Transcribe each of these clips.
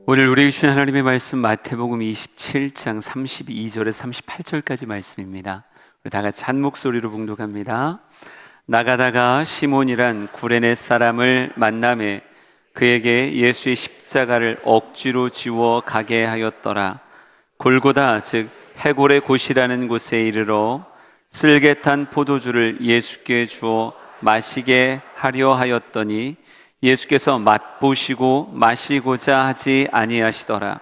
오늘 우리 주신 하나님의 말씀 마태복음 27장 32절에서 38절까지 말씀입니다. 우리 다 같이 한 목소리로 봉독합니다. 나가다가 시몬이란 구레네 사람을 만나매 그에게 예수의 십자가를 억지로 지워 가게 하였더라. 골고다 즉 해골의 곳이라는 곳에 이르러 쓸개 탄 포도주를 예수께 주어 마시게 하려 하였더니 예수께서 맛보시고 마시고자 하지 아니하시더라.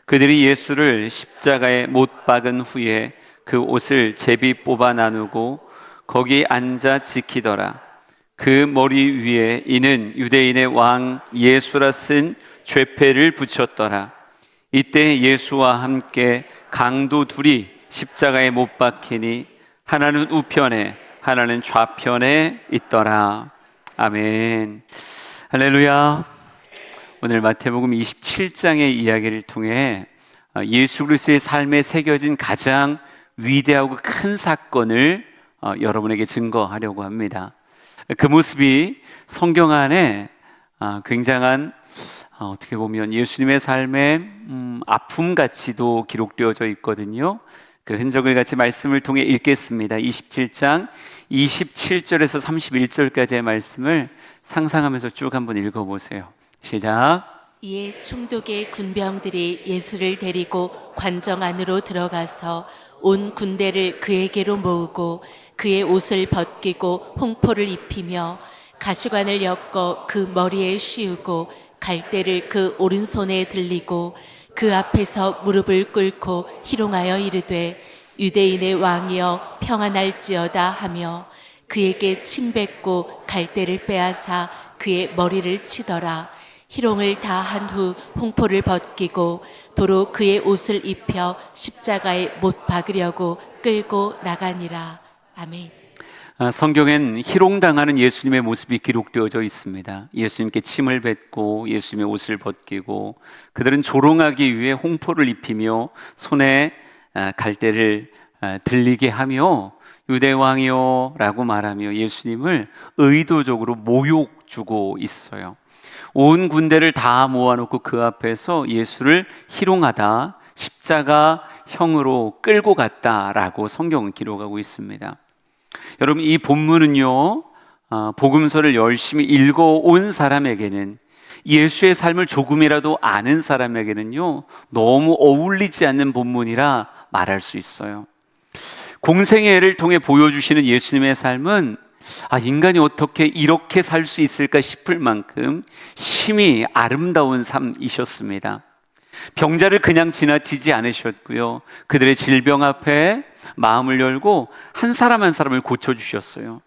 그들이 예수를 십자가에 못 박은 후에 그 옷을 제비 뽑아 나누고 거기 앉아 지키더라. 그 머리 위에 이는 유대인의 왕 예수라 쓴 죄패를 붙였더라. 이때 예수와 함께 강도 둘이 십자가에 못 박히니 하나는 우편에 하나는 좌편에 있더라. 아멘. 할렐루야. 오늘 마태복음 27장의 이야기를 통해 예수 그리스도의 삶에 새겨진 가장 위대하고 큰 사건을 여러분에게 증거하려고 합니다. 그 모습이 성경 안에 굉장한 어떻게 보면 예수님의 삶의 아픔같이도 기록되어져 있거든요. 그 흔적을 같이 말씀을 통해 읽겠습니다. 27장 27절에서 31절까지의 말씀을 상상하면서 쭉 한번 읽어보세요. 시작. 이에 총독의 군병들이 예수를 데리고 관정 안으로 들어가서 온 군대를 그에게로 모으고 그의 옷을 벗기고 홍포를 입히며 가시관을 엮어 그 머리에 씌우고 갈대를 그 오른손에 들리고 그 앞에서 무릎을 꿇고 희롱하여 이르되 유대인의 왕이여 평안할지어다 하며 그에게 침 뱉고 갈대를 빼앗아 그의 머리를 치더라. 희롱을 다 한 후 홍포를 벗기고 도로 그의 옷을 입혀 십자가에 못 박으려고 끌고 나가니라. 아멘. 성경엔 희롱당하는 예수님의 모습이 기록되어져 있습니다. 예수님께 침을 뱉고 예수님의 옷을 벗기고 그들은 조롱하기 위해 홍포를 입히며 손에 갈대를 들리게 하며 유대왕이요 라고 말하며 예수님을 의도적으로 모욕 주고 있어요. 온 군대를 다 모아놓고 그 앞에서 예수를 희롱하다 십자가형으로 끌고 갔다라고 성경은 기록하고 있습니다. 여러분, 이 본문은요, 복음서를 열심히 읽어온 사람에게는, 예수의 삶을 조금이라도 아는 사람에게는요 너무 어울리지 않는 본문이라 말할 수 있어요. 공생의 애를 통해 보여주시는 예수님의 삶은 인간이 어떻게 이렇게 살 수 있을까 싶을 만큼 심히 아름다운 삶이셨습니다. 병자를 그냥 지나치지 않으셨고요, 그들의 질병 앞에 마음을 열고 한 사람 한 사람을 고쳐주셨어요.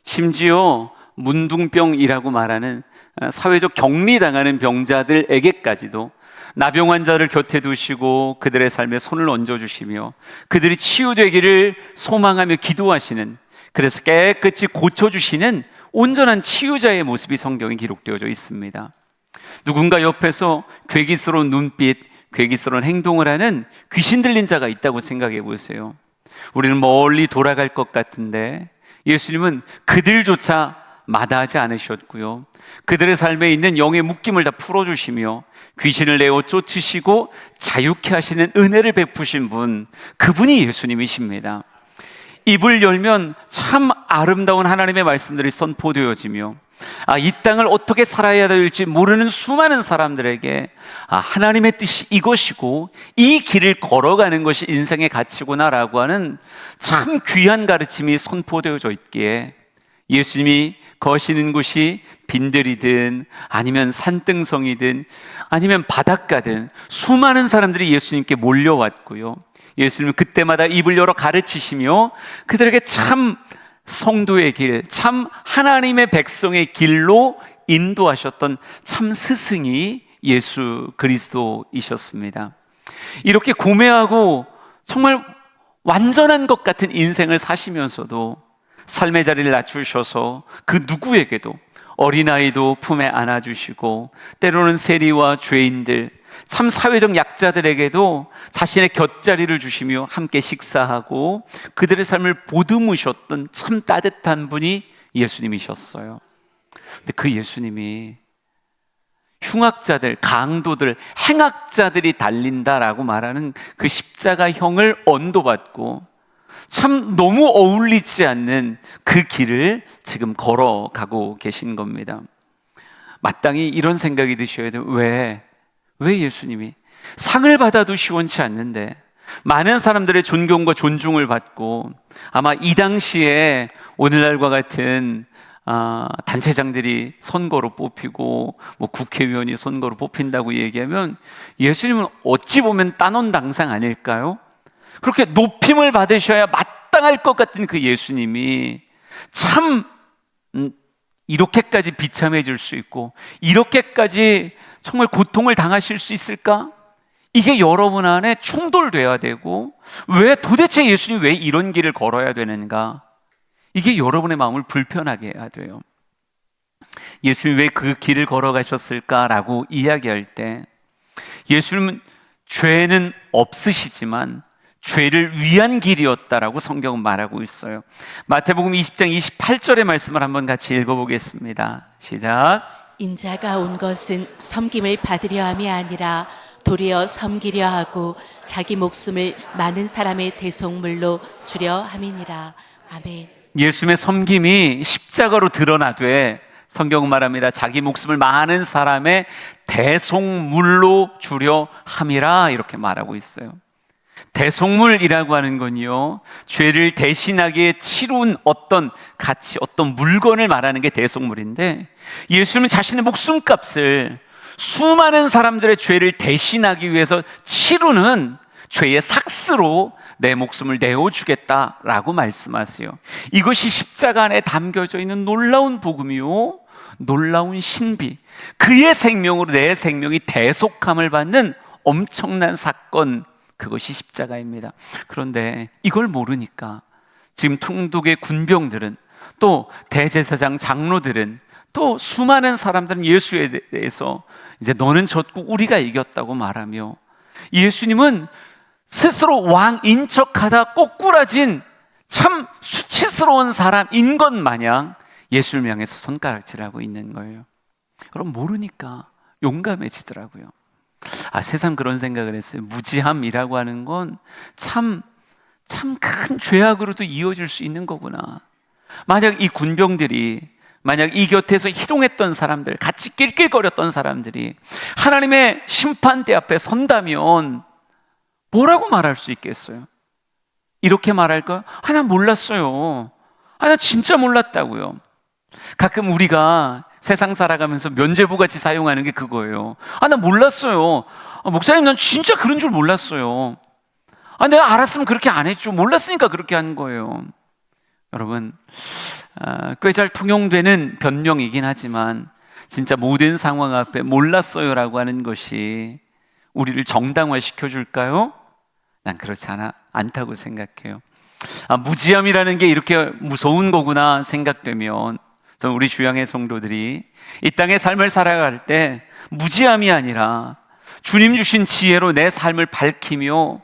심지어 문둥병이라고 말하는 사회적 격리당하는 병자들에게까지도 나병 환자를 곁에 두시고 그들의 삶에 손을 얹어주시며 그들이 치유되기를 소망하며 기도하시는, 그래서 깨끗이 고쳐주시는 온전한 치유자의 모습이 성경에 기록되어져 있습니다. 누군가 옆에서 괴기스러운 눈빛, 괴기스러운 행동을 하는 귀신 들린 자가 있다고 생각해 보세요. 우리는 멀리 돌아갈 것 같은데 예수님은 그들조차 마다하지 않으셨고요, 그들의 삶에 있는 영의 묶임을 다 풀어주시며 귀신을 내어 쫓으시고 자유케 하시는 은혜를 베푸신 분, 그분이 예수님이십니다. 입을 열면 참 아름다운 하나님의 말씀들이 선포되어지며 이 땅을 어떻게 살아야 될지 모르는 수많은 사람들에게 하나님의 뜻이 이것이고 이 길을 걸어가는 것이 인생의 가치구나라고 하는 참 귀한 가르침이 선포되어져 있기에 예수님이 거시는 곳이 빈들이든 아니면 산등성이든 아니면 바닷가든 수많은 사람들이 예수님께 몰려왔고요, 예수님은 그때마다 입을 열어 가르치시며 그들에게 참 성도의 길, 참 하나님의 백성의 길로 인도하셨던 참 스승이 예수 그리스도이셨습니다. 이렇게 고매하고 정말 완전한 것 같은 인생을 사시면서도 삶의 자리를 낮추셔서 그 누구에게도, 어린아이도 품에 안아주시고 때로는 세리와 죄인들, 참 사회적 약자들에게도 자신의 곁자리를 주시며 함께 식사하고 그들의 삶을 보듬으셨던 참 따뜻한 분이 예수님이셨어요. 근데 그 예수님이 흉악자들, 강도들, 행악자들이 달린다라고 말하는 그 십자가형을 언도받고 참 너무 어울리지 않는 그 길을 지금 걸어가고 계신 겁니다. 마땅히 이런 생각이 드셔야 돼요. 왜 예수님이 상을 받아도 시원치 않는데 많은 사람들의 존경과 존중을 받고 아마 이 당시에 오늘날과 같은 단체장들이 선거로 뽑히고 뭐 국회의원이 선거로 뽑힌다고 얘기하면 예수님은 어찌 보면 따놓은 당상 아닐까요? 그렇게 높임을 받으셔야 마땅할 것 같은 그 예수님이 참 이렇게까지 비참해질 수 있고 이렇게까지 정말 고통을 당하실 수 있을까? 이게 여러분 안에 충돌돼야 되고 왜 도대체 예수님이 왜 이런 길을 걸어야 되는가? 이게 여러분의 마음을 불편하게 해야 돼요. 예수님이 왜 그 길을 걸어가셨을까라고 이야기할 때 예수님은 죄는 없으시지만 죄를 위한 길이었다라고 성경은 말하고 있어요. 마태복음 20장 28절의 말씀을 한번 같이 읽어보겠습니다. 시작. 인자가 온 것은 섬김을 받으려 함이 아니라 도리어 섬기려 하고 자기 목숨을 많은 사람의 대속물로 주려 함이니라. 아멘. 예수님의 섬김이 십자가로 드러나되 성경은 말합니다. 자기 목숨을 많은 사람의 대속물로 주려 함이라 이렇게 말하고 있어요. 대속물이라고 하는 건요, 죄를 대신하기에 치룬 어떤 가치, 어떤 물건을 말하는 게 대속물인데 예수님은 자신의 목숨값을 수많은 사람들의 죄를 대신하기 위해서 치르는 죄의 삭스로 내 목숨을 내어주겠다라고 말씀하세요. 이것이 십자가 안에 담겨져 있는 놀라운 복음이요, 놀라운 신비, 그의 생명으로 내 생명이 대속함을 받는 엄청난 사건, 그것이 십자가입니다. 그런데 이걸 모르니까 지금 통독의 군병들은 또 대제사장 장로들은 또 수많은 사람들은 예수에 대해서 이제 너는 졌고 우리가 이겼다고 말하며 예수님은 스스로 왕인 척하다 꼬꾸라진 참 수치스러운 사람인 것 마냥 예수를 향해서 손가락질하고 있는 거예요. 그럼 모르니까 용감해지더라고요. 세상 그런 생각을 했어요. 무지함이라고 하는 건 참 큰 죄악으로도 이어질 수 있는 거구나. 만약 이 군병들이, 만약 이 곁에서 희롱했던 사람들, 같이 낄낄거렸던 사람들이 하나님의 심판대 앞에 선다면 뭐라고 말할 수 있겠어요? 이렇게 말할까요? 난 몰랐어요. 나 진짜 몰랐다고요. 가끔 우리가 세상 살아가면서 면죄부같이 사용하는 게 그거예요. 나 몰랐어요. 목사님, 난 진짜 그런 줄 몰랐어요. 내가 알았으면 그렇게 안 했죠. 몰랐으니까 그렇게 한 거예요. 여러분, 꽤 잘 통용되는 변명이긴 하지만 진짜 모든 상황 앞에 몰랐어요라고 하는 것이 우리를 정당화시켜 줄까요? 난 그렇지 않다고 생각해요. 무지함이라는 게 이렇게 무서운 거구나 생각되면 저는 우리 주양의 성도들이 이 땅의 삶을 살아갈 때 무지함이 아니라 주님 주신 지혜로 내 삶을 밝히며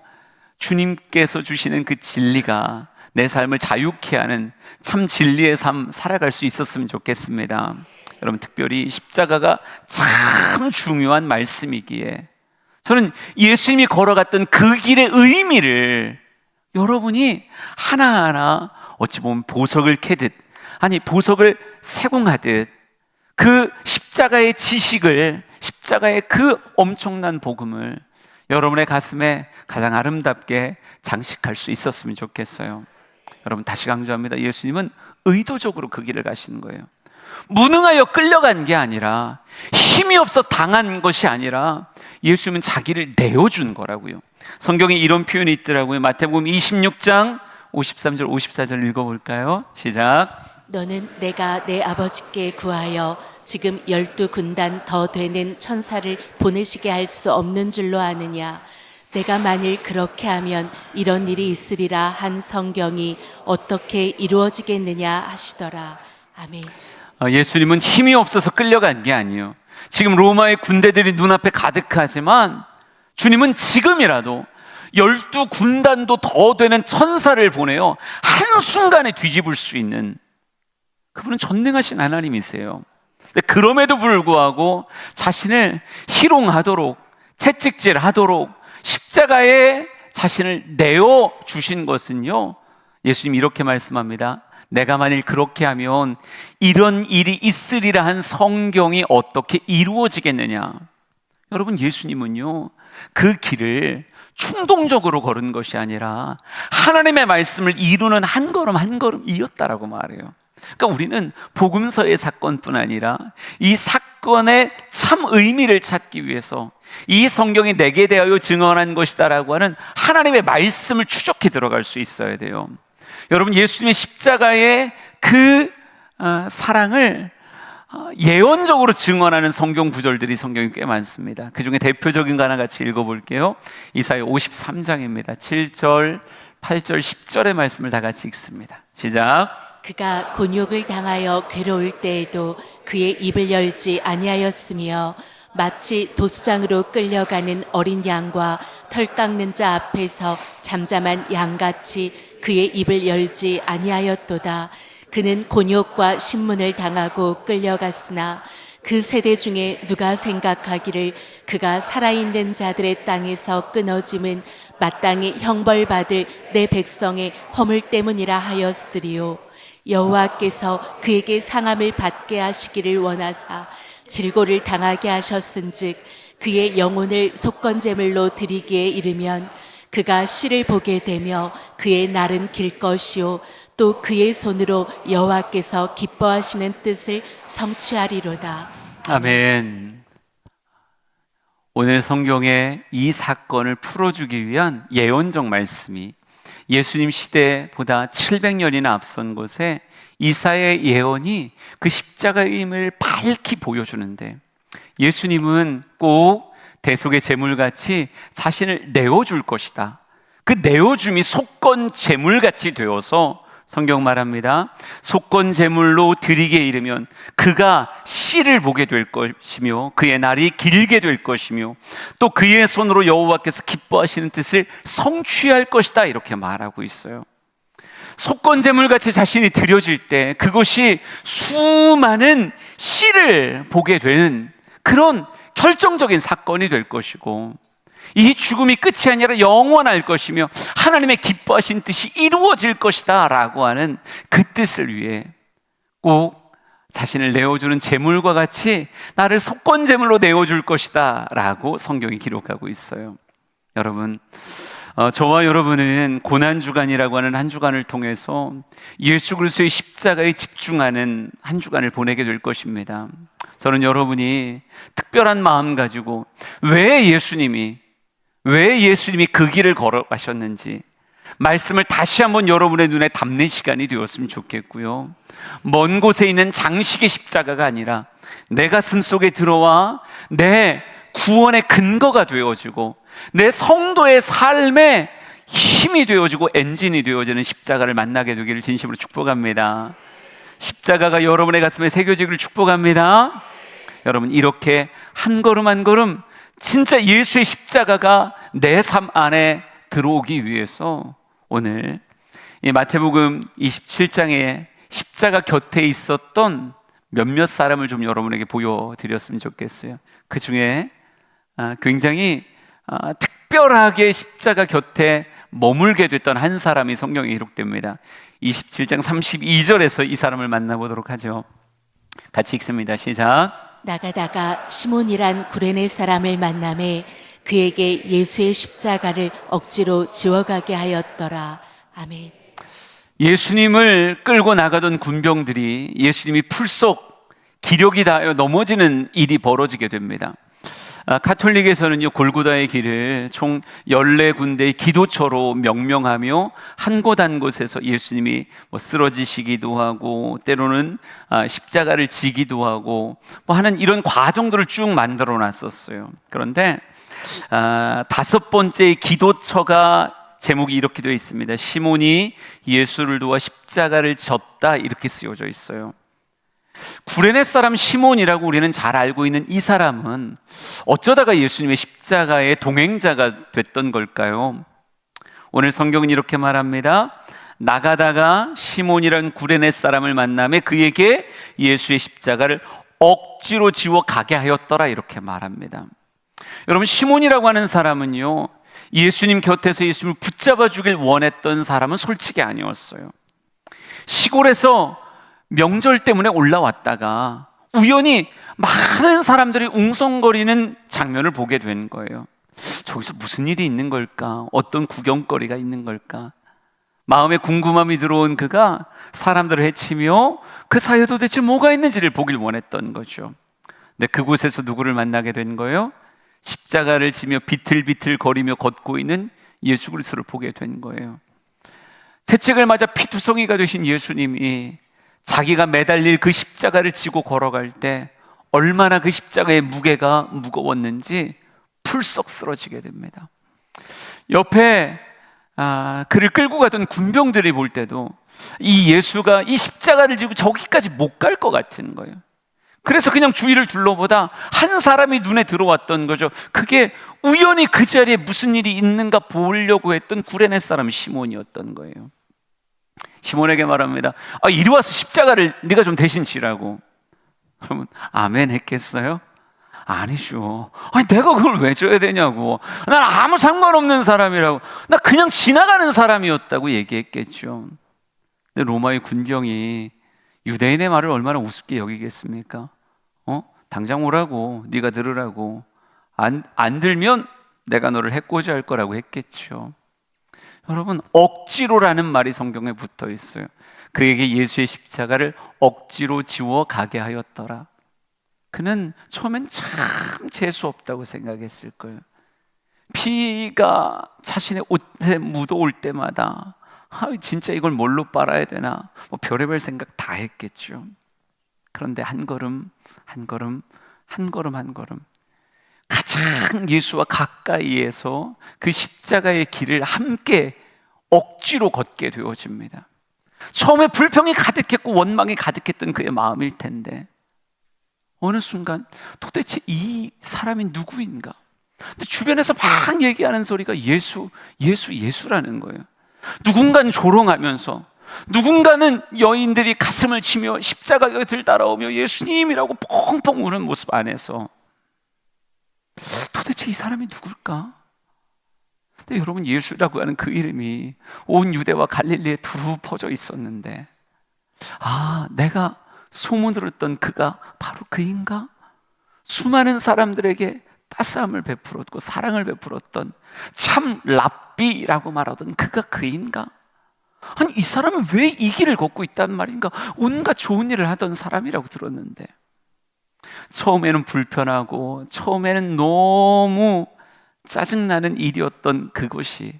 주님께서 주시는 그 진리가 내 삶을 자유케 하는 참 진리의 삶 살아갈 수 있었으면 좋겠습니다. 여러분, 특별히 십자가가 참 중요한 말씀이기에 저는 예수님이 걸어갔던 그 길의 의미를 여러분이 하나하나 어찌 보면 보석을 캐듯, 아니 보석을 세공하듯 그 십자가의 지식을, 십자가의 그 엄청난 복음을 여러분의 가슴에 가장 아름답게 장식할 수 있었으면 좋겠어요. 여러분, 다시 강조합니다. 예수님은 의도적으로 그 길을 가시는 거예요. 무능하여 끌려간 게 아니라, 힘이 없어 당한 것이 아니라 예수님은 자기를 내어준 거라고요. 성경에 이런 표현이 있더라고요. 마태복음 26장 53절 54절 읽어볼까요? 시작. 너는 내가 내 아버지께 구하여 지금 12군단 더 되는 천사를 보내시게 할 수 없는 줄로 아느냐. 내가 만일 그렇게 하면 이런 일이 있으리라 한 성경이 어떻게 이루어지겠느냐 하시더라. 아멘. 예수님은 힘이 없어서 끌려간 게 아니에요. 지금 로마의 군대들이 눈앞에 가득하지만 주님은 지금이라도 12군단도 더 되는 천사를 보내요. 한순간에 뒤집을 수 있는, 그분은 전능하신 하나님이세요. 근데 그럼에도 불구하고 자신을 희롱하도록, 채찍질하도록 십자가에 자신을 내어 주신 것은요, 예수님 이렇게 말씀합니다. 내가 만일 그렇게 하면 이런 일이 있으리라 한 성경이 어떻게 이루어지겠느냐. 여러분, 예수님은요 그 길을 충동적으로 걸은 것이 아니라 하나님의 말씀을 이루는 한 걸음 한 걸음이었다라고 말해요. 그러니까 우리는 복음서의 사건뿐 아니라 이 사건의 참 의미를 찾기 위해서 이 성경이 내게 대하여 증언한 것이다라고 하는 하나님의 말씀을 추적해 들어갈 수 있어야 돼요. 여러분, 예수님의 십자가의 그 사랑을 예언적으로 증언하는 성경 구절들이 성경에 꽤 많습니다. 그 중에 대표적인 거 하나 같이 읽어볼게요. 이사야 53장입니다. 7절, 8절, 10절의 말씀을 다 같이 읽습니다. 시작. 그가 곤욕을 당하여 괴로울 때에도 그의 입을 열지 아니하였으며 마치 도수장으로 끌려가는 어린 양과 털 깎는 자 앞에서 잠잠한 양같이 그의 입을 열지 아니하였도다. 그는 곤욕과 신문을 당하고 끌려갔으나 그 세대 중에 누가 생각하기를 그가 살아있는 자들의 땅에서 끊어짐은 마땅히 형벌받을 내 백성의 허물 때문이라 하였으리요. 여호와께서 그에게 상함을 받게 하시기를 원하사 질고를 당하게 하셨은즉 그의 영혼을 속건제물로 드리기에 이르면 그가 씨를 보게 되며 그의 날은 길 것이요 또 그의 손으로 여호와께서 기뻐하시는 뜻을 성취하리로다. 아멘. 오늘 성경에 이 사건을 풀어주기 위한 예언적 말씀이 예수님 시대보다 700년이나 앞선 곳에 이사야의 예언이 그 십자가의 힘을 밝히 보여주는데, 예수님은 꼭 대속의 제물같이 자신을 내어줄 것이다. 그 내어줌이 속건 제물같이 되어서 성경 말합니다. 속건 제물로 드리게 이르면 그가 씨를 보게 될 것이며 그의 날이 길게 될 것이며 또 그의 손으로 여호와께서 기뻐하시는 뜻을 성취할 것이다, 이렇게 말하고 있어요. 속건 제물같이 자신이 드려질 때 그것이 수많은 씨를 보게 되는 그런 결정적인 사건이 될 것이고, 이 죽음이 끝이 아니라 영원할 것이며 하나님의 기뻐하신 뜻이 이루어질 것이다 라고 하는 그 뜻을 위해 꼭 자신을 내어주는 제물과 같이 나를 속건 제물로 내어줄 것이다 라고 성경이 기록하고 있어요. 여러분, 저와 여러분은 고난주간이라고 하는 한 주간을 통해서 예수 그리스도의 십자가에 집중하는 한 주간을 보내게 될 것입니다. 저는 여러분이 특별한 마음 가지고 왜 예수님이 그 길을 걸어가셨는지 말씀을 다시 한번 여러분의 눈에 담는 시간이 되었으면 좋겠고요. 먼 곳에 있는 장식의 십자가가 아니라 내 가슴 속에 들어와 내 구원의 근거가 되어지고 내 성도의 삶의 힘이 되어지고 엔진이 되어지는 십자가를 만나게 되기를 진심으로 축복합니다. 십자가가 여러분의 가슴에 새겨지기를 축복합니다. 여러분, 이렇게 한 걸음 한 걸음 진짜 예수의 십자가가 내 삶 안에 들어오기 위해서 오늘 이 마태복음 27장에 십자가 곁에 있었던 몇몇 사람을 좀 여러분에게 보여드렸으면 좋겠어요. 그 중에 굉장히 특별하게 십자가 곁에 머물게 됐던 한 사람이 성경에 기록됩니다. 27장 32절에서 이 사람을 만나보도록 하죠. 같이 읽습니다. 시작. 나가다가 시몬이란 구레네 사람을 만나매 그에게 예수의 십자가를 억지로 지워가게 하였더라. 아멘. 예수님을 끌고 나가던 군병들이 예수님이 풀속 기력이 다하여 넘어지는 일이 벌어지게 됩니다. 가톨릭에서는요, 골고다의 길을 총 14군데의 기도처로 명명하며 한 곳 한 곳에서 예수님이 쓰러지시기도 하고 때로는 십자가를 지기도 하고 하는 이런 과정들을 쭉 만들어 놨었어요. 그런데 5번째 기도처가 제목이 이렇게 되어 있습니다. 시몬이 예수를 도와 십자가를 졌다, 이렇게 쓰여져 있어요. 구레네 사람 시몬이라고 우리는 잘 알고 있는 이 사람은 어쩌다가 예수님의 십자가의 동행자가 됐던 걸까요? 오늘 성경은 이렇게 말합니다. 나가다가 시몬이란 구레네 사람을 만나매 그에게 예수의 십자가를 억지로 지워 가게 하였더라 이렇게 말합니다. 여러분, 시몬이라고 하는 사람은요, 예수님 곁에서 예수님을 붙잡아 주길 원했던 사람은 솔직히 아니었어요. 시골에서 명절 때문에 올라왔다가 우연히 많은 사람들이 웅성거리는 장면을 보게 된 거예요. 저기서 무슨 일이 있는 걸까? 어떤 구경거리가 있는 걸까? 마음에 궁금함이 들어온 그가 사람들을 헤치며 그 사이에 도대체 뭐가 있는지를 보길 원했던 거죠. 근데 그곳에서 누구를 만나게 된 거예요? 십자가를 지며 비틀비틀 거리며 걷고 있는 예수 그리스도를 보게 된 거예요. 채찍을 맞아 피투성이가 되신 예수님이 자기가 매달릴 그 십자가를 지고 걸어갈 때 얼마나 그 십자가의 무게가 무거웠는지 풀썩 쓰러지게 됩니다. 옆에 그를 끌고 가던 군병들이 볼 때도 이 예수가 이 십자가를 지고 저기까지 못 갈 것 같은 거예요. 그래서 그냥 주위를 둘러보다 한 사람이 눈에 들어왔던 거죠. 그게 우연히 그 자리에 무슨 일이 있는가 보려고 했던 구레네 사람 시몬이었던 거예요. 시몬에게 말합니다. 이리 와서 십자가를 네가 좀 대신 지라고. 그러면 아멘 했겠어요? 아니죠. 내가 그걸 왜 줘야 되냐고. 난 아무 상관없는 사람이라고. 나 그냥 지나가는 사람이었다고 얘기했겠죠. 근데 로마의 군병이 유대인의 말을 얼마나 우습게 여기겠습니까? 당장 오라고, 네가 들으라고. 안 들면 내가 너를 해코지 할 거라고 했겠죠. 여러분, 억지로라는 말이 성경에 붙어 있어요. 그에게 예수의 십자가를 억지로 지워 가게 하였더라. 그는 처음엔 참 재수 없다고 생각했을 거예요. 피가 자신의 옷에 묻어올 때마다 진짜 이걸 뭘로 빨아야 되나, 별의별 생각 다 했겠죠. 그런데 한 걸음 한 걸음 가장 예수와 가까이에서 그 십자가의 길을 함께 억지로 걷게 되어집니다. 처음에 불평이 가득했고 원망이 가득했던 그의 마음일 텐데 어느 순간 도대체 이 사람이 누구인가? 근데 주변에서 막 얘기하는 소리가 예수라는 거예요. 누군가는 조롱하면서, 누군가는 여인들이 가슴을 치며 십자가 곁을 따라오며 예수님이라고 펑펑 우는 모습 안에서 도대체 이 사람이 누굴까? 근데 여러분, 예수라고 하는 그 이름이 온 유대와 갈릴리에 두루 퍼져 있었는데, 내가 소문으로 듣던 그가 바로 그인가? 수많은 사람들에게 따스함을 베풀었고 사랑을 베풀었던 참 랍비라고 말하던 그가 그인가? 아니, 이 사람은 왜 이 길을 걷고 있단 말인가? 온갖 좋은 일을 하던 사람이라고 들었는데, 처음에는 불편하고 처음에는 너무 짜증나는 일이었던 그것이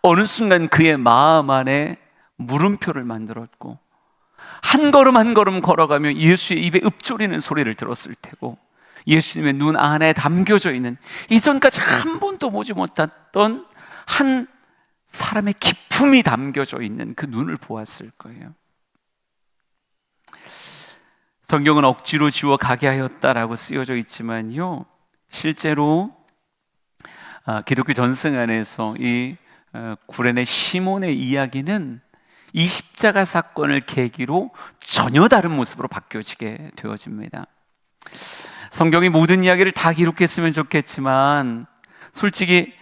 어느 순간 그의 마음 안에 물음표를 만들었고, 한 걸음 한 걸음 걸어가며 예수의 입에 읊조리는 소리를 들었을 테고, 예수님의 눈 안에 담겨져 있는 이전까지 한 번도 보지 못했던 한 사람의 기품이 담겨져 있는 그 눈을 보았을 거예요. 성경은 억지로 지워 가게 하였다라고 쓰여져 있지만요, 실제로 기독교 전승 안에서 이 구레네 시몬의 이야기는 이 십자가 사건을 계기로 전혀 다른 모습으로 바뀌어지게 되어집니다. 성경이 모든 이야기를 다 기록했으면 좋겠지만 솔직히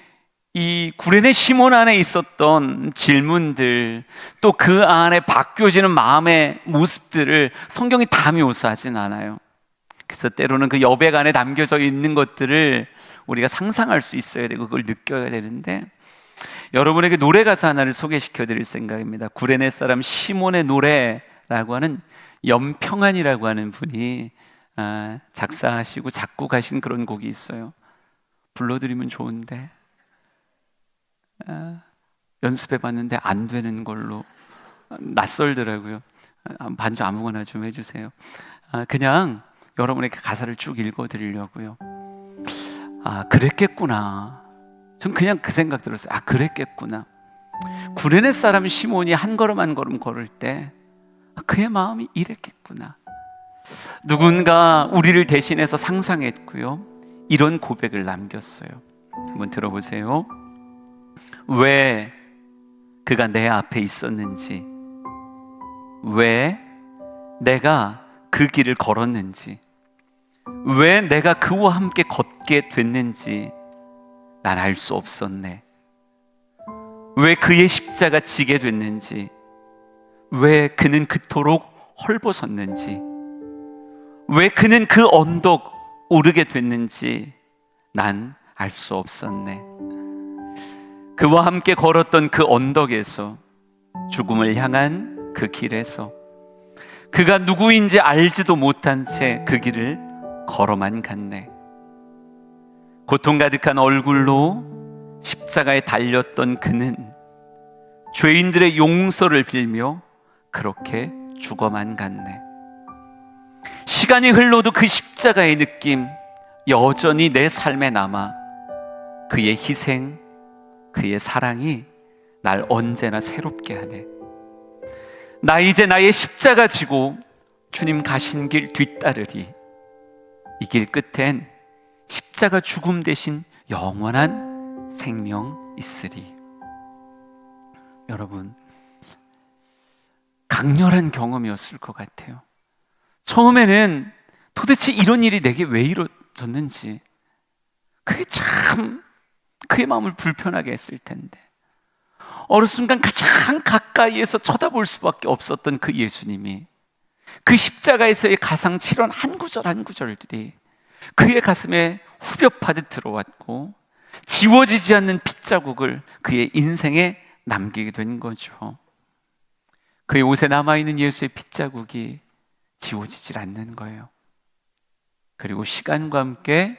이 구레네 시몬 안에 있었던 질문들, 또 그 안에 바뀌어지는 마음의 모습들을 성경이 다 묘사하진 않아요. 그래서 때로는 그 여백 안에 담겨져 있는 것들을 우리가 상상할 수 있어야 되고 그걸 느껴야 되는데, 여러분에게 노래 가사 하나를 소개시켜 드릴 생각입니다. 구레네 사람 시몬의 노래라고 하는 염평안이라고 하는 분이 작사하시고 작곡하신 그런 곡이 있어요. 불러드리면 좋은데 연습해봤는데 안 되는 걸로 낯설더라고요. 반주 아무거나 좀 해주세요. 그냥 여러분에게 가사를 쭉 읽어드리려고요. 그랬겠구나. 전 그냥 그 생각 들었어요. 그랬겠구나. 구레네 사람 시몬이 한 걸음 한 걸음 걸을 때 그의 마음이 이랬겠구나. 누군가 우리를 대신해서 상상했고요, 이런 고백을 남겼어요. 한번 들어보세요. 왜 그가 내 앞에 있었는지, 왜 내가 그 길을 걸었는지, 왜 내가 그와 함께 걷게 됐는지 난 알 수 없었네. 왜 그의 십자가 지게 됐는지, 왜 그는 그토록 헐벗었는지, 왜 그는 그 언덕 오르게 됐는지 난 알 수 없었네. 그와 함께 걸었던 그 언덕에서, 죽음을 향한 그 길에서 그가 누구인지 알지도 못한 채 그 길을 걸어만 갔네. 고통 가득한 얼굴로 십자가에 달렸던 그는 죄인들의 용서를 빌며 그렇게 죽어만 갔네. 시간이 흘러도 그 십자가의 느낌 여전히 내 삶에 남아 그의 희생, 그의 사랑이 날 언제나 새롭게 하네. 나 이제 나의 십자가 지고 주님 가신 길 뒤따르리. 이 길 끝엔 십자가 죽음 대신 영원한 생명 있으리. 여러분, 강렬한 경험이었을 것 같아요. 처음에는 도대체 이런 일이 내게 왜 이루어졌는지, 그게 참 그의 마음을 불편하게 했을 텐데, 어느 순간 가장 가까이에서 쳐다볼 수밖에 없었던 그 예수님이 그 십자가에서의 가상칠언 한 구절 한 구절들이 그의 가슴에 후벼 파듯 들어왔고, 지워지지 않는 핏자국을 그의 인생에 남기게 된 거죠. 그의 옷에 남아있는 예수의 핏자국이 지워지질 않는 거예요. 그리고 시간과 함께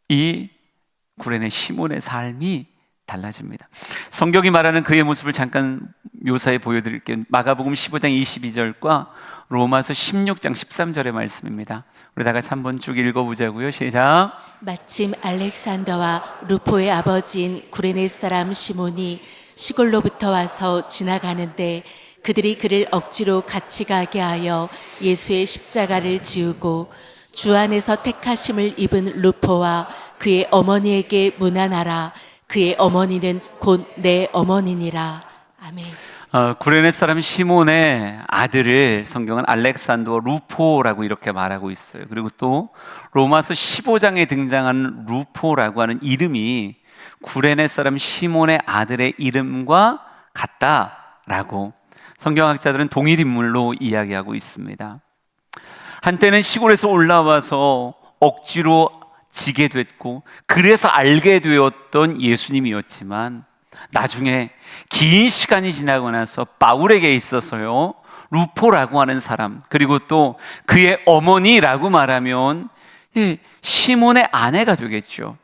이 구레네 시몬의 삶이 달라집니다. 성경이 말하는 그의 모습을 잠깐 묘사해 보여드릴게요. 마가복음 15장 22절과 로마서 16장 13절의 말씀입니다. 우리 다 같이 한번 쭉 읽어보자고요. 시작. 마침 알렉산더와 루포의 아버지인 구레네 사람 시몬이 시골로부터 와서 지나가는데 그들이 그를 억지로 같이 가게 하여 예수의 십자가를 지우고 주 안에서 택하심을 입은 루포와 그의 어머니에게 문안하라. 그의 어머니는 곧 내 어머니니라. 아멘. 구레네 사람 시몬의 아들을 성경은 알렉산더 루포라고 이렇게 말하고 있어요. 그리고 또 로마서 15장에 등장하는 루포라고 하는 이름이 구레네 사람 시몬의 아들의 이름과 같다라고 성경학자들은 동일 인물로 이야기하고 있습니다. 한때는 시골에서 올라와서 억지로 지게 됐고 그래서 알게 되었던 예수님이었지만, 나중에 긴 시간이 지나고 나서 바울에게 있어서요, 루포라고 하는 사람, 그리고 또 그의 어머니라고 말하면 시몬의 아내가 되겠죠.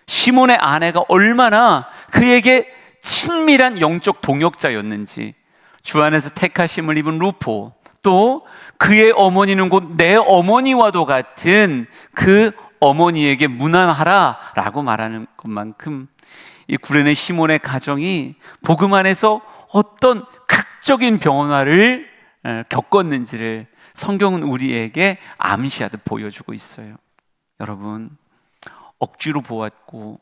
시몬의 아내가 얼마나 그에게 친밀한 영적 동역자였는지, 주 안에서 택하심을 입은 루포, 또 그의 어머니는 곧 내 어머니와도 같은 그 어머니에게 문안하라 라고 말하는 것만큼 이 구레네 시몬의 가정이 복음 안에서 어떤 극적인 변화를 겪었는지를 성경은 우리에게 암시하듯 보여주고 있어요. 여러분, 억지로 보았고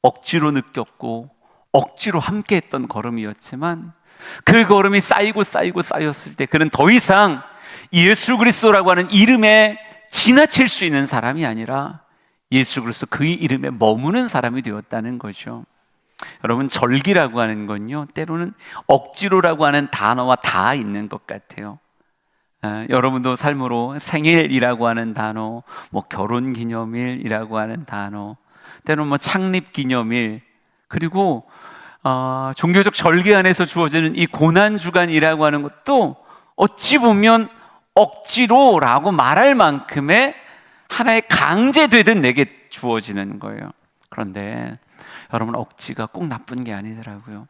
억지로 느꼈고 억지로 함께했던 걸음이었지만, 그 걸음이 쌓이고 쌓였을 때 그는 더 이상 예수 그리스도라고 하는 이름에 지나칠 수 있는 사람이 아니라 예수 그리스도 그 이름에 머무는 사람이 되었다는 거죠. 여러분, 절기라고 하는 건요, 때로는 억지로라고 하는 단어와 다 있는 것 같아요. 여러분도 삶으로 생일이라고 하는 단어, 뭐 결혼기념일이라고 하는 단어, 때로는 뭐 창립기념일, 그리고 종교적 절기 안에서 주어지는 이 고난주간이라고 하는 것도 어찌 보면 억지로라고 말할 만큼의 하나의 강제되듯 내게 주어지는 거예요. 그런데 여러분, 억지가 꼭 나쁜 게 아니더라고요.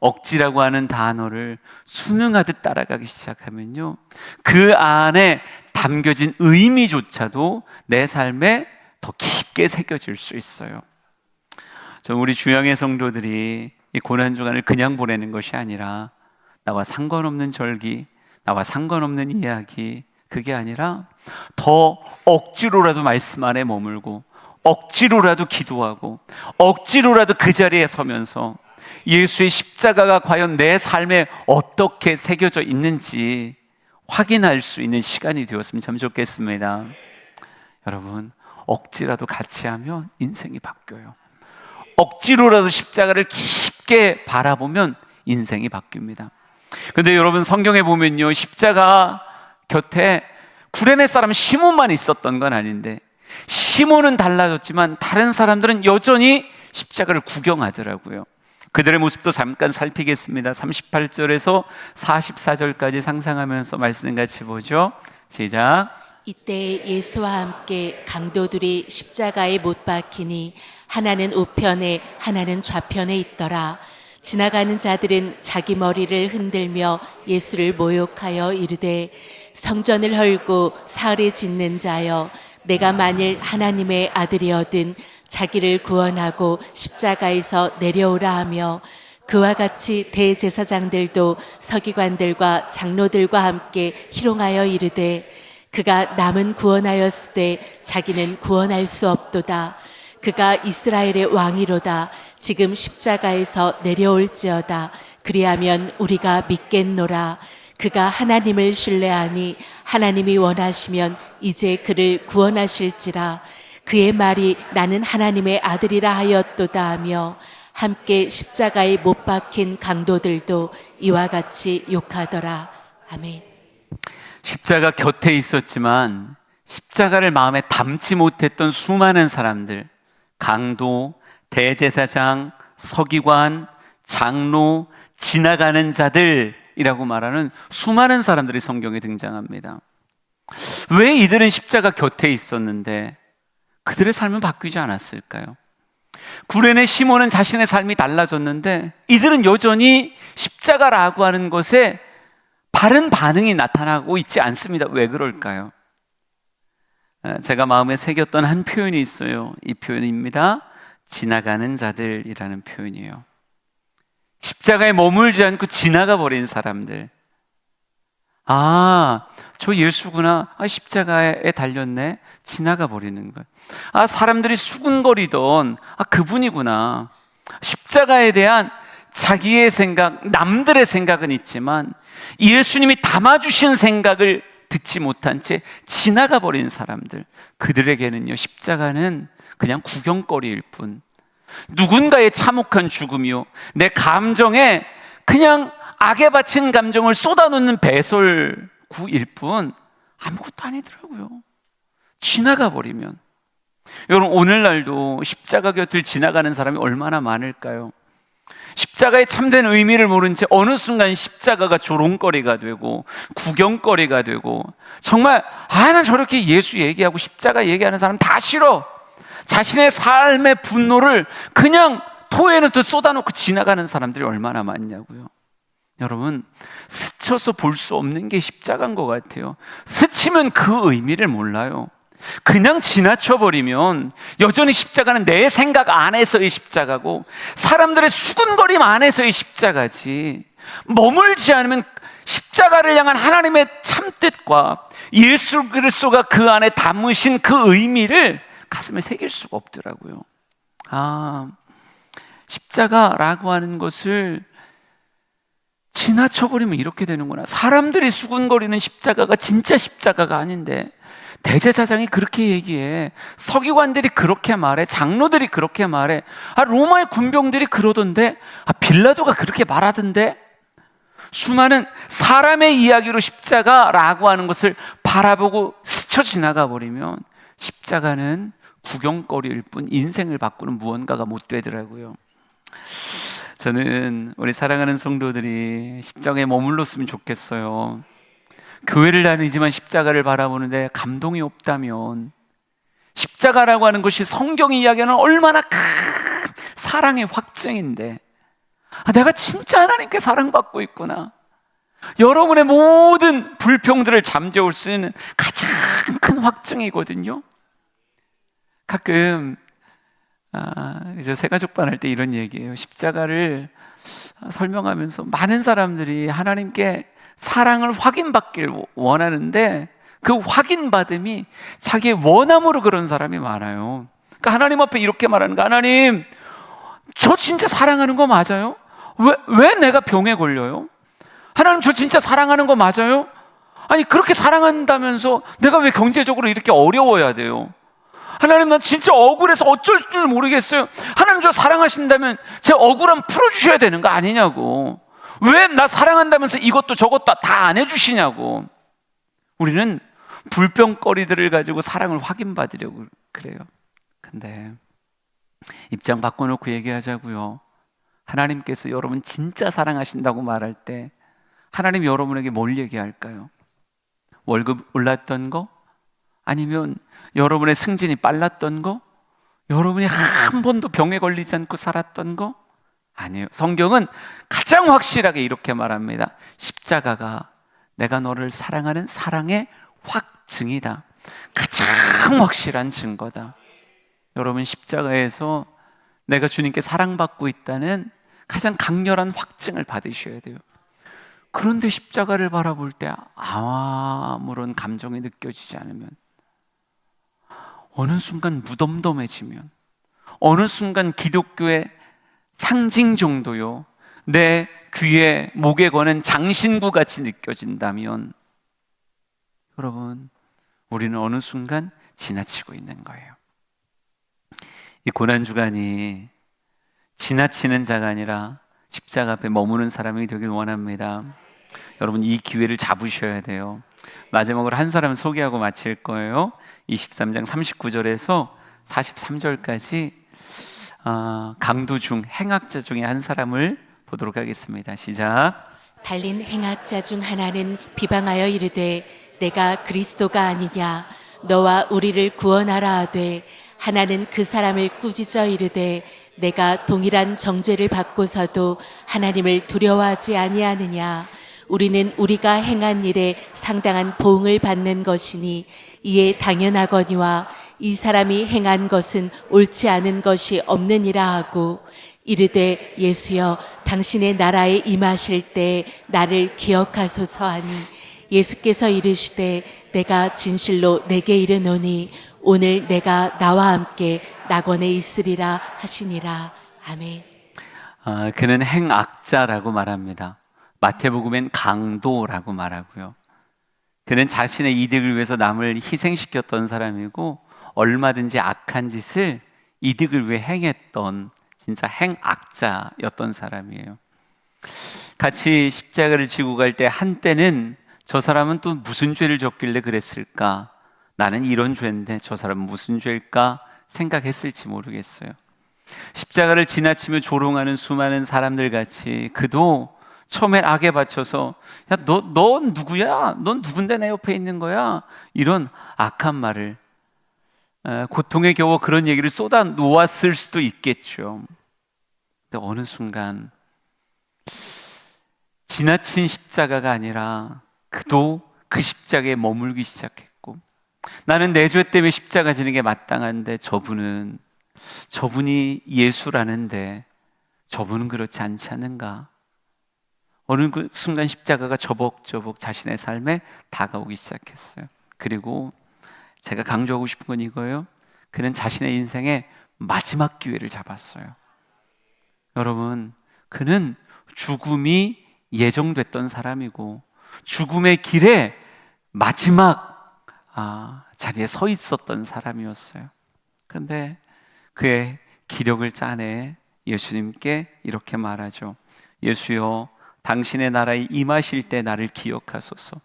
억지라고 하는 단어를 순응하듯 따라가기 시작하면요, 그 안에 담겨진 의미조차도 내 삶에 더 깊게 새겨질 수 있어요. 우리 주양의 성도들이 이 고난주간을 그냥 보내는 것이 아니라 나와 상관없는 절기, 나와 상관없는 이야기, 그게 아니라 더 억지로라도 말씀 안에 머물고 억지로라도 기도하고 억지로라도 그 자리에 서면서 예수의 십자가가 과연 내 삶에 어떻게 새겨져 있는지 확인할 수 있는 시간이 되었으면 참 좋겠습니다. 여러분, 억지라도 같이 하면 인생이 바뀌어요. 억지로라도 십자가를 깊게 바라보면 인생이 바뀝니다. 근데 여러분, 성경에 보면요, 십자가 곁에 구레네 사람 시몬만 있었던 건 아닌데, 시몬은 달라졌지만 다른 사람들은 여전히 십자가를 구경하더라고요. 그들의 모습도 잠깐 살피겠습니다. 38절에서 44절까지 상상하면서 말씀 같이 보죠. 시작. 이때 예수와 함께 강도들이 십자가에 못 박히니 하나는 우편에 하나는 좌편에 있더라. 지나가는 자들은 자기 머리를 흔들며 예수를 모욕하여 이르되, 성전을 헐고 사흘에 짓는 자여, 내가 만일 하나님의 아들이어든 자기를 구원하고 십자가에서 내려오라 하며, 그와 같이 대제사장들도 서기관들과 장로들과 함께 희롱하여 이르되, 그가 남은 구원하였으되 자기는 구원할 수 없도다. 그가 이스라엘의 왕이로다. 지금 십자가에서 내려올지어다. 그리하면 우리가 믿겠노라. 그가 하나님을 신뢰하니 하나님이 원하시면 이제 그를 구원하실지라. 그의 말이 나는 하나님의 아들이라 하였도다 하며, 함께 십자가에 못 박힌 강도들도 이와 같이 욕하더라. 아멘. 십자가 곁에 있었지만 십자가를 마음에 담지 못했던 수많은 사람들, 강도, 대제사장, 서기관, 장로, 지나가는 자들이라고 말하는 수많은 사람들이 성경에 등장합니다. 왜 이들은 십자가 곁에 있었는데 그들의 삶은 바뀌지 않았을까요? 구레네 시몬은 자신의 삶이 달라졌는데 이들은 여전히 십자가라고 하는 것에 바른 반응이 나타나고 있지 않습니다. 왜 그럴까요? 제가 마음에 새겼던 한 표현이 있어요. 이 표현입니다. 지나가는 자들이라는 표현이에요. 십자가에 머물지 않고 지나가 버린 사람들. 아, 저 예수구나. 아, 십자가에 달렸네. 지나가 버리는 거예요. 아, 사람들이 수군거리던 그분이구나. 십자가에 대한 자기의 생각, 남들의 생각은 있지만 예수님이 담아주신 생각을 듣지 못한 채 지나가 버린 사람들, 그들에게는요, 십자가는 그냥 구경거리일 뿐, 누군가의 참혹한 죽음이요, 내 감정에 그냥 악에 바친 감정을 쏟아놓는 배설구일 뿐 아무것도 아니더라고요. 지나가 버리면. 여러분, 오늘날도 십자가 곁을 지나가는 사람이 얼마나 많을까요? 십자가의 참된 의미를 모른 채 어느 순간 십자가가 조롱거리가 되고 구경거리가 되고, 정말 난 저렇게 예수 얘기하고 십자가 얘기하는 사람 다 싫어, 자신의 삶의 분노를 그냥 토해는 또 쏟아놓고 지나가는 사람들이 얼마나 많냐고요. 여러분, 스쳐서 볼 수 없는 게 십자가인 것 같아요. 스치면 그 의미를 몰라요. 그냥 지나쳐버리면 여전히 십자가는 내 생각 안에서의 십자가고 사람들의 수군거림 안에서의 십자가지, 머물지 않으면 십자가를 향한 하나님의 참뜻과 예수 그리스도가 그 안에 담으신 그 의미를 가슴에 새길 수가 없더라고요. 십자가라고 하는 것을 지나쳐버리면 이렇게 되는구나. 사람들이 수군거리는 십자가가 진짜 십자가가 아닌데, 대제사장이 그렇게 얘기해, 서기관들이 그렇게 말해, 장로들이 그렇게 말해, 로마의 군병들이 그러던데, 빌라도가 그렇게 말하던데. 수많은 사람의 이야기로 십자가라고 하는 것을 바라보고 스쳐 지나가 버리면 십자가는 구경거리일 뿐 인생을 바꾸는 무언가가 못 되더라고요. 저는 우리 사랑하는 성도들이 십자가에 머물렀으면 좋겠어요. 교회를 다니지만 십자가를 바라보는데 감동이 없다면, 십자가라고 하는 것이 성경이 이야기하는 얼마나 큰 사랑의 확증인데, 내가 진짜 하나님께 사랑받고 있구나, 여러분의 모든 불평들을 잠재울 수 있는 가장 큰 확증이거든요. 가끔 새가족반 할 때 이런 얘기예요. 십자가를 설명하면서 많은 사람들이 하나님께 사랑을 확인받길 원하는데 그 확인받음이 자기의 원함으로 그런 사람이 많아요. 그러니까 하나님 앞에 이렇게 말하는 거, 하나님, 저 진짜 사랑하는 거 맞아요? 왜 내가 병에 걸려요? 하나님, 저 진짜 사랑하는 거 맞아요? 아니, 그렇게 사랑한다면서 내가 왜 경제적으로 이렇게 어려워야 돼요? 하나님, 난 진짜 억울해서 어쩔 줄 모르겠어요. 하나님, 저 사랑하신다면 제 억울함 풀어주셔야 되는 거 아니냐고. 왜 나 사랑한다면서 이것도 저것도 다 안 해주시냐고. 우리는 불평거리들을 가지고 사랑을 확인받으려고 그래요. 근데 입장 바꿔놓고 얘기하자고요. 하나님께서 여러분 진짜 사랑하신다고 말할 때 하나님 여러분에게 뭘 얘기할까요? 월급 올랐던 거? 아니면 여러분의 승진이 빨랐던 거? 여러분이 한 번도 병에 걸리지 않고 살았던 거? 아니에요. 성경은 가장 확실하게 이렇게 말합니다. 십자가가 내가 너를 사랑하는 사랑의 확증이다. 가장 확실한 증거다. 여러분, 십자가에서 내가 주님께 사랑받고 있다는 가장 강렬한 확증을 받으셔야 돼요. 그런데 십자가를 바라볼 때 아무런 감정이 느껴지지 않으면, 어느 순간 무덤덤해지면, 어느 순간 기독교의 상징 정도요, 내 귀에 목에 거는 장신구 같이 느껴진다면, 여러분, 우리는 어느 순간 지나치고 있는 거예요. 이 고난주간이 지나치는 자가 아니라 십자가 앞에 머무는 사람이 되길 원합니다. 여러분, 이 기회를 잡으셔야 돼요. 마지막으로 한 사람 소개하고 마칠 거예요. 23장 39절에서 43절까지 강도 중 행악자 중에 한 사람을 보도록 하겠습니다. 시작. 달린 행악자 중 하나는 비방하여 이르되 내가 그리스도가 아니냐 너와 우리를 구원하라 하되, 하나는 그 사람을 꾸짖어 이르되 내가 동일한 정죄를 받고서도 하나님을 두려워하지 아니하느냐. 우리는 우리가 행한 일에 상당한 보응을 받는 것이니 이에 당연하거니와 이 사람이 행한 것은 옳지 않은 것이 없느니라 하고, 이르되 예수여 당신의 나라에 임하실 때 나를 기억하소서 하니, 예수께서 이르시되 내가 진실로 내게 이르노니 오늘 내가 나와 함께 낙원에 있으리라 하시니라. 아멘. 그는 행악자라고 말합니다. 마태복음엔 강도라고 말하고요. 그는 자신의 이득을 위해서 남을 희생시켰던 사람이고, 얼마든지 악한 짓을 이득을 위해 행했던 진짜 행악자였던 사람이에요. 같이 십자가를 지고 갈 때 한때는 저 사람은 또 무슨 죄를 졌길래 그랬을까? 나는 이런 죄인데 저 사람은 무슨 죄일까? 생각했을지 모르겠어요. 십자가를 지나치며 조롱하는 수많은 사람들 같이 그도 처음엔 악에 받쳐서 야, 넌 누구야? 넌 누군데 내 옆에 있는 거야? 이런 악한 말을, 고통에 겨워 그런 얘기를 쏟아 놓았을 수도 있겠죠. 근데 어느 순간 지나친 십자가가 아니라 그도 그 십자가에 머물기 시작했고, 나는 내 죄 때문에 십자가 지는 게 마땅한데 저분이 예수라는데 저분은 그렇지 않지 않은가. 어느 그 순간 십자가가 저벅저벅 자신의 삶에 다가오기 시작했어요. 그리고 제가 강조하고 싶은 건 이거예요. 그는 자신의 인생의 마지막 기회를 잡았어요. 여러분, 그는 죽음이 예정됐던 사람이고 죽음의 길에 마지막 자리에 서 있었던 사람이었어요. 그런데 그의 기력을 짜내 예수님께 이렇게 말하죠. 예수여 당신의 나라에 임하실 때 나를 기억하소서.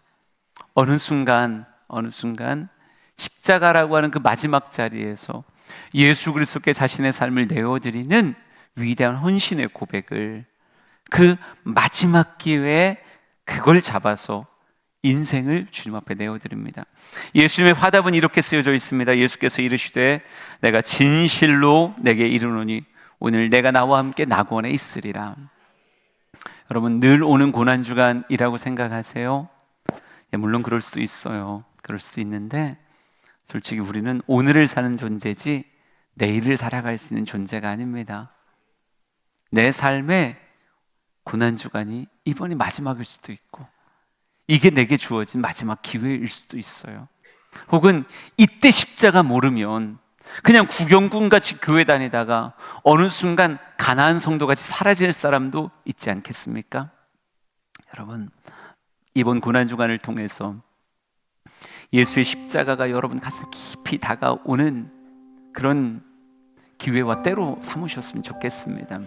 어느 순간 십자가라고 하는 그 마지막 자리에서 예수 그리스도께 자신의 삶을 내어드리는 위대한 헌신의 고백을, 그 마지막 기회에 그걸 잡아서 인생을 주님 앞에 내어드립니다. 예수님의 화답은 이렇게 쓰여져 있습니다. 예수께서 이르시되 내가 진실로 내게 이르노니 오늘 내가 나와 함께 낙원에 있으리라. 여러분, 늘 오는 고난주간이라고 생각하세요? 물론 그럴 수도 있어요. 그럴 수도 있는데 솔직히 우리는 오늘을 사는 존재지 내일을 살아갈 수 있는 존재가 아닙니다. 내 삶에 고난주간이 이번이 마지막일 수도 있고, 이게 내게 주어진 마지막 기회일 수도 있어요. 혹은 이때 십자가 모르면 그냥 구경꾼같이 교회 다니다가 어느 순간 가나안 성도같이 사라질 사람도 있지 않겠습니까? 여러분, 이번 고난주간을 통해서 예수의 십자가가 여러분 가슴 깊이 다가오는 그런 기회와 때로 삼으셨으면 좋겠습니다.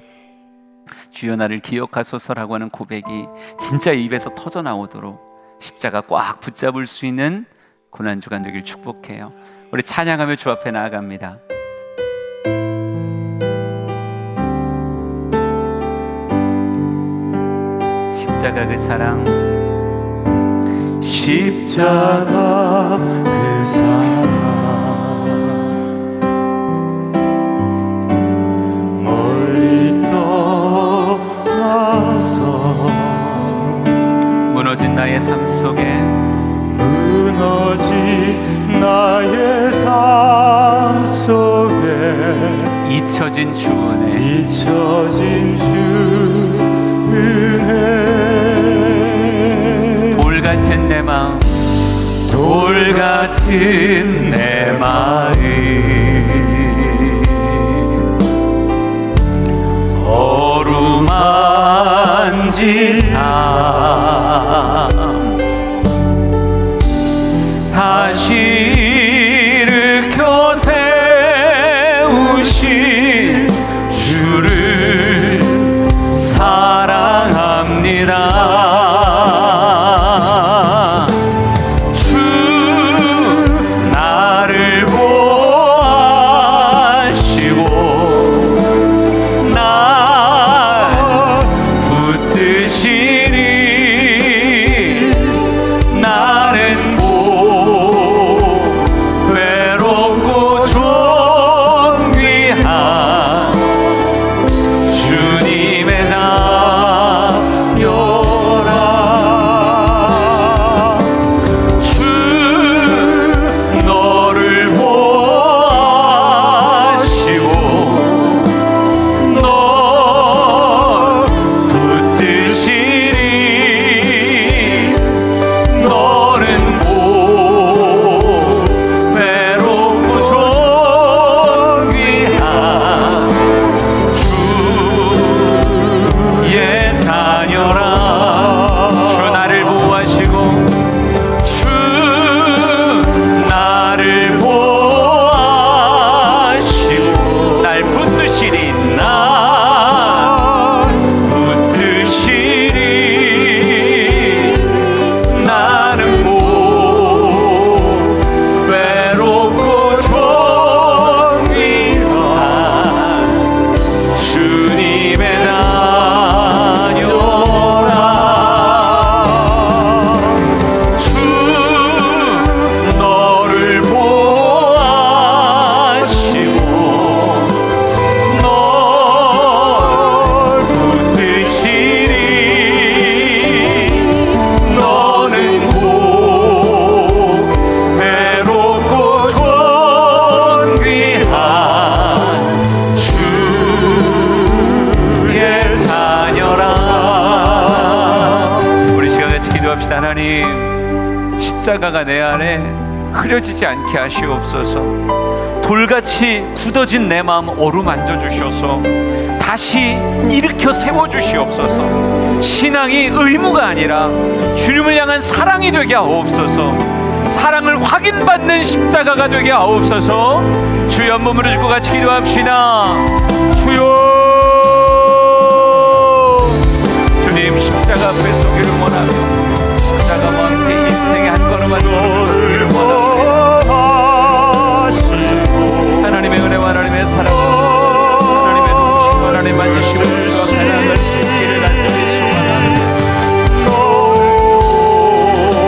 주여 나를 기억하소서라고 하는 고백이 진짜 입에서 터져 나오도록 십자가 꽉 붙잡을 수 있는 고난주간 되길 축복해요. 우리 찬양하며 주 앞에 나아갑니다. 십자가 그 사랑, 십자가 그 사랑, 멀리 떠나서 무너진 나의 삶 속에, 무너진 나의 삶 속에 잊혀진 주 은혜, 잊혀진 주 은혜, 돌 같은 내 마음, 돌 같은 내 마음, 어루만진 삶, 다시 일으켜 세우신 주를 사랑합니다. 주 나를 보아시고 날 붙드시니 나는 외롭고 존귀한 주님의 자녀라. 주 너를 보아시고 널 붙드시니 너는 외롭고 존귀한 주의 자녀라. 주 나를 보호하시고 주 나를 보호하시고 날 붙드시니 날 붙드시니 나는 외롭고 존귀한 주님의 자녀라. 주 너를 보아시고 널 붙드시니 너는 외롭고 존귀한 주의 자녀라. 우리 시간 같이 기도합시다. 하나님, 십자가가 내 안에 흐려지지 않게 하시옵소서. 돌같이 굳어진 내 마음 어루만져 주셔서 다시 일으켜 세워 주시옵소서. 신앙이 의무가 아니라 주님을 향한 사랑이 되게 하옵소서. 사랑을 확인받는 십자가가 되게 하옵소서. 주여 한 번 부르짖고 같이 기도합시다. 주여, 주님 십자가 앞에 서기를 원하며 십자가와 함께 인생의 한 걸음만 걸음을 원합니다. 하나님의 은혜와 하나님의 사랑, 하나님의 도우심과 하나님의 만지심을 주와 하나님을 길을 간절히 소망합니다.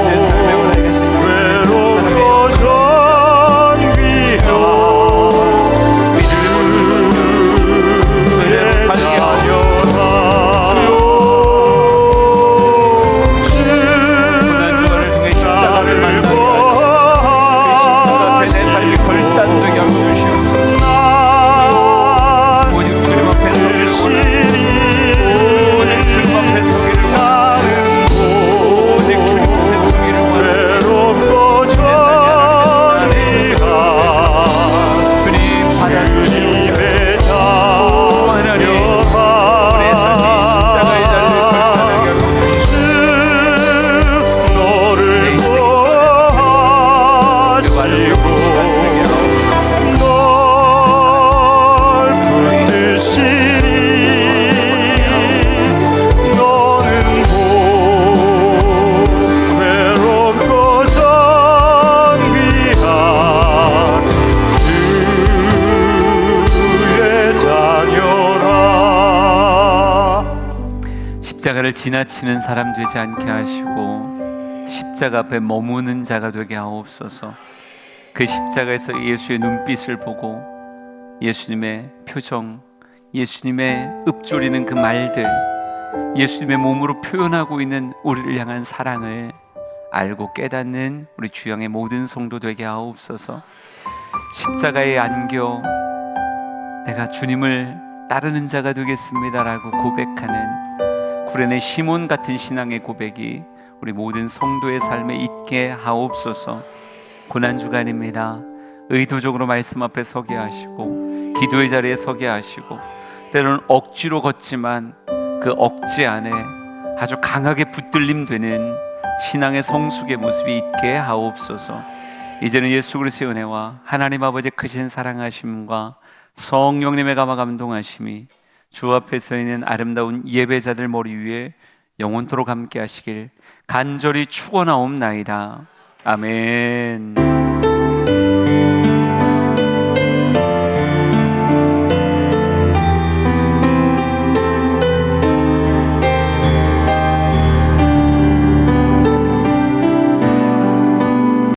내 삶에 오래 계신 외롭고 존귀한 은혜로 살게 하여 고난주간을 통해 십자가를 만나게 하여 그 십자가 앞에 내 삶이 걸단되게 하고 주시옵소서. 오직 주님 앞에 서기를 원합니다. 십자가를 지나치는 사람 되지 않게 하시고 십자가 앞에 머무는 자가 되게 하옵소서. 그 십자가에서 예수의 눈빛을 보고 예수님의 표정, 예수님의 읊조리는 그 말들, 예수님의 몸으로 표현하고 있는 우리를 향한 사랑을 알고 깨닫는 우리 주양의 모든 성도 되게 하옵소서. 십자가에 안겨 내가 주님을 따르는 자가 되겠습니다라고 고백하는 구레네 시몬 같은 신앙의 고백이 우리 모든 성도의 삶에 있게 하옵소서. 고난주간입니다. 의도적으로 말씀 앞에 서게 하시고 기도의 자리에 서게 하시고 때로는 억지로 걷지만 그 억지 안에 아주 강하게 붙들림 되는 신앙의 성숙의 모습이 있게 하옵소서. 이제는 예수 그리스도의 은혜와 하나님 아버지의 크신 사랑하심과 성령님의 감화 감동하심이 주 앞에 서 있는 아름다운 예배자들 머리 위에 영원토록 함께 하시길 간절히 축원하옵나이다. 아멘.